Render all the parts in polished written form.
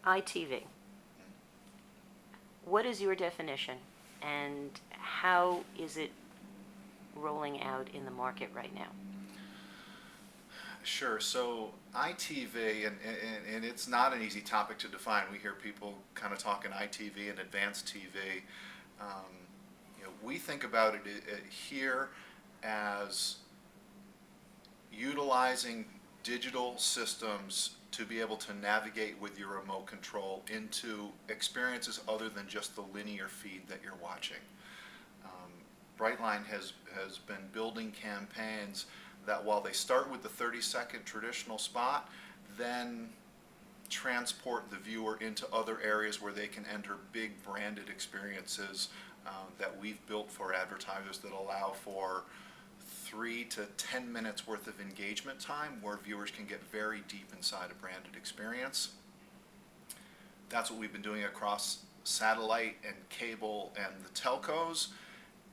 iTV. What is your definition, and how is it rolling out in the market right now? Sure. So ITV, and it's not an easy topic to define. We hear people kind of talking ITV and advanced TV. Um, we think about it here as utilizing digital systems to be able to navigate with your remote control into experiences other than just the linear feed that you're watching. Um, Brightline has been building campaigns that, while they start with the 30-second traditional spot, then transport the viewer into other areas where they can enter big branded experiences that we've built for advertisers that allow for 3 to 10 minutes worth of engagement time where viewers can get very deep inside a branded experience. That's what we've been doing across satellite and cable and the telcos.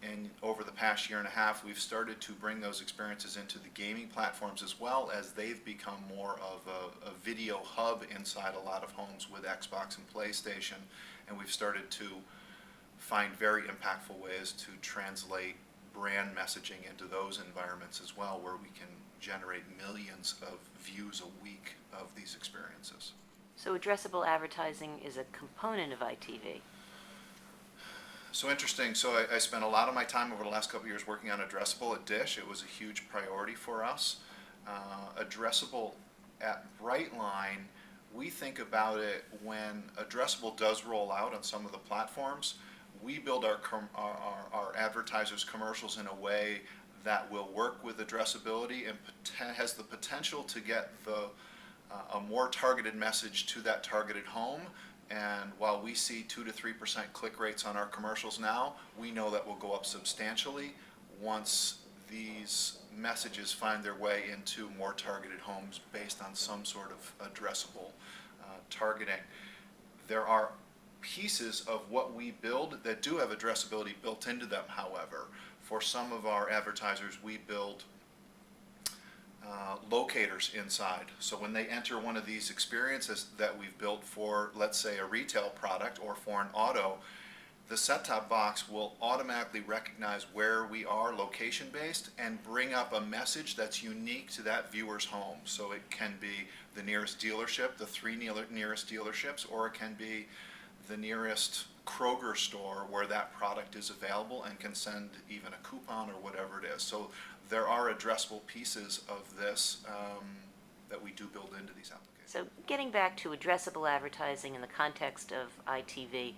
And over the past year and a half, we've started to bring those experiences into the gaming platforms as well, as they've become more of a video hub inside a lot of homes with Xbox and PlayStation. And we've started to find very impactful ways to translate brand messaging into those environments as well, where we can generate millions of views a week of these experiences. So addressable advertising is a component of iTV. So interesting. So I spent a lot of my time over the last couple of years working on Addressable at Dish. It was a huge priority for us. Addressable at Brightline, we think about it when Addressable does roll out on some of the platforms. We build our advertisers' commercials in a way that will work with addressability and has the potential to get a more targeted message to that targeted home. And while we see 2 to 3% click rates on our commercials now, we know that will go up substantially once these messages find their way into more targeted homes based on some sort of addressable targeting. There are pieces of what we build that do have addressability built into them, however. For some of our advertisers, we build locators inside. So when they enter one of these experiences that we've built for, let's say, a retail product or for an auto, the set-top box will automatically recognize where we are location-based and bring up a message that's unique to that viewer's home. So it can be the nearest dealership, the 3 nearest dealerships, or it can be the nearest Kroger store where that product is available and can send even a coupon or whatever it is. So there are addressable pieces of this that we do build into these applications. So getting back to addressable advertising in the context of iTV,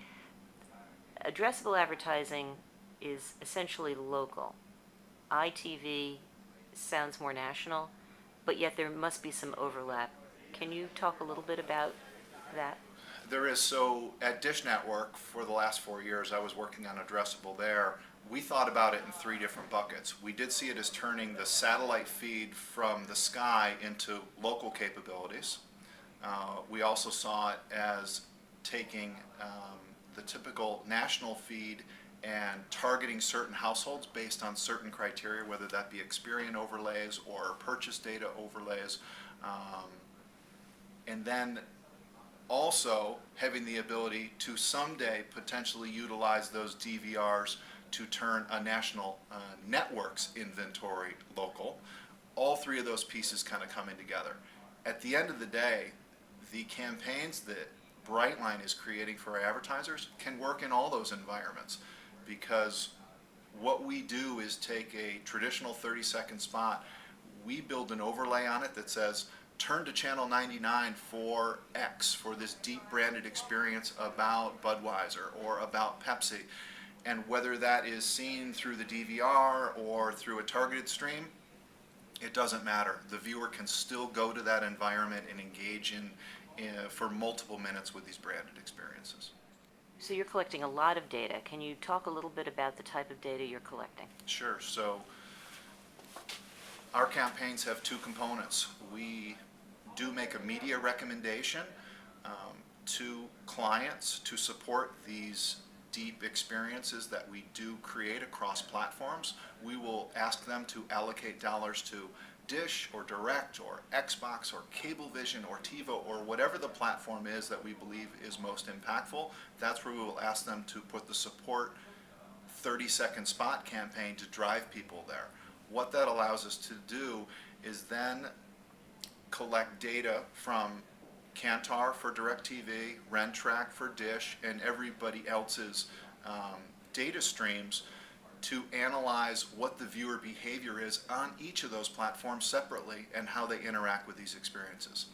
addressable advertising is essentially local. iTV sounds more national, but yet there must be some overlap. Can you talk a little bit about that? There is. So at Dish Network, for the last 4 years, I was working on addressable there. We thought about it in 3 different buckets. We did see it as turning the satellite feed from the sky into local capabilities. We also saw it as taking the typical national feed and targeting certain households based on certain criteria, whether that be Experian overlays or purchase data overlays. And then also having the ability to someday potentially utilize those DVRs to turn a national network's inventory local. All 3 of those pieces kind of coming together. At the end of the day, the campaigns that Brightline is creating for our advertisers can work in all those environments, because what we do is take a traditional 30-second spot, we build an overlay on it that says, turn to channel 99 for X, for this deep branded experience about Budweiser or about Pepsi. And whether that is seen through the DVR or through a targeted stream, it doesn't matter. The viewer can still go to that environment and engage for multiple minutes with these branded experiences. So you're collecting a lot of data. Can you talk a little bit about the type of data you're collecting? Sure. So our campaigns have 2 components. We do make a media recommendation to clients to support these deep experiences that we do create across platforms. We will ask them to allocate dollars to Dish or Direct or Xbox or Cablevision or TiVo or whatever the platform is that we believe is most impactful, that's where we will ask them to put the support 30-second spot campaign to drive people there. What that allows us to do is then collect data from Kantar for DirecTV, Rentrack for Dish, and everybody else's data streams to analyze what the viewer behavior is on each of those platforms separately and how they interact with these experiences.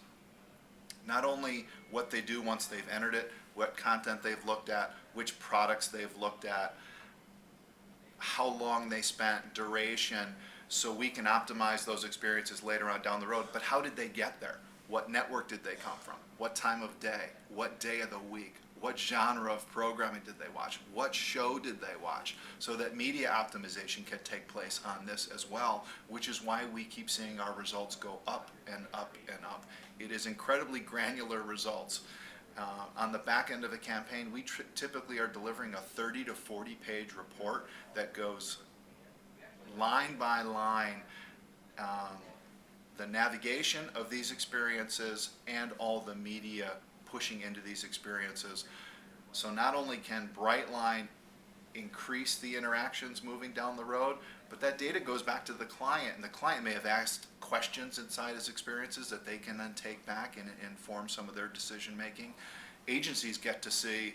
Not only what they do once they've entered it, what content they've looked at, which products they've looked at, how long they spent, duration, so we can optimize those experiences later on down the road. But how did they get there? What network did they come from? What time of day? What day of the week? What genre of programming did they watch? What show did they watch? So that media optimization can take place on this as well, which is why we keep seeing our results go up and up and up. It is incredibly granular results. On the back end of a campaign, we typically are delivering a 30 to 40 page report that goes line by line, the navigation of these experiences and all the media pushing into these experiences. So not only can Brightline increase the interactions moving down the road, but that data goes back to the client, and the client may have asked questions inside his experiences that they can then take back and inform some of their decision making. Agencies get to see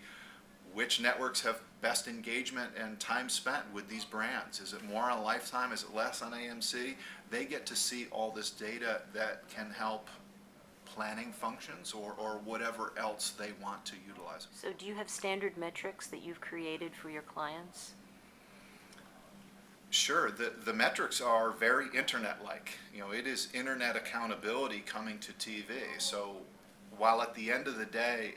which networks have best engagement and time spent with these brands. Is it more on Lifetime? Is it less on AMC? They get to see all this data that can help planning functions or whatever else they want to utilize. So do you have standard metrics that you've created for your clients? Sure, the metrics are very internet-like. You know, it is internet accountability coming to TV. So while at the end of the day,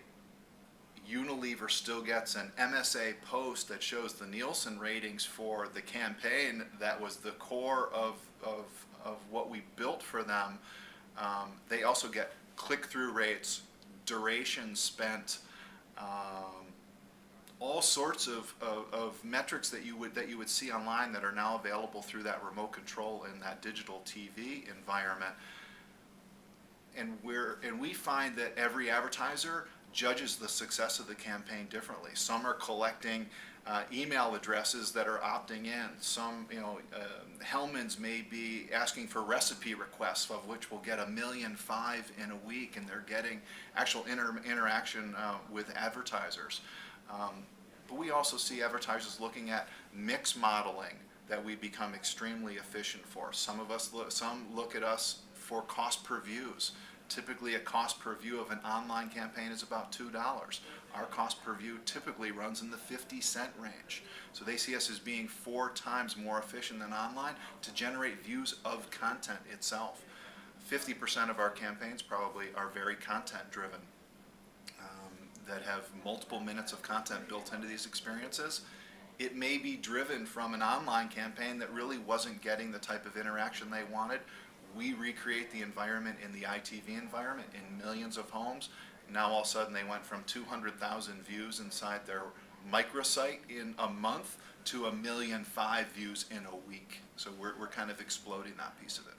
Unilever still gets an MSA post that shows the Nielsen ratings for the campaign that was the core of what we built for them, they also get click-through rates, duration spent, all sorts of metrics that you would see online that are now available through that remote control in that digital TV environment. And we find that every advertiser judges the success of the campaign differently. Some are collecting email addresses that are opting in. Some, Hellman's may be asking for recipe requests, of which will get 1.5 million in a week, and they're getting actual interaction with advertisers. But we also see advertisers looking at mix modeling that we become extremely efficient for. Some look at us for cost per views. Typically, a cost per view of an online campaign is about $2. Our cost per view typically runs in the 50-cent range. So they see us as being 4 times more efficient than online to generate views of content itself. 50% of our campaigns probably are very content driven, that have multiple minutes of content built into these experiences. It may be driven from an online campaign that really wasn't getting the type of interaction they wanted. We recreate the environment in the iTV environment in millions of homes. Now all of a sudden they went from 200,000 views inside their microsite in a month to 1.5 million views in a week. So we're kind of exploding that piece of it.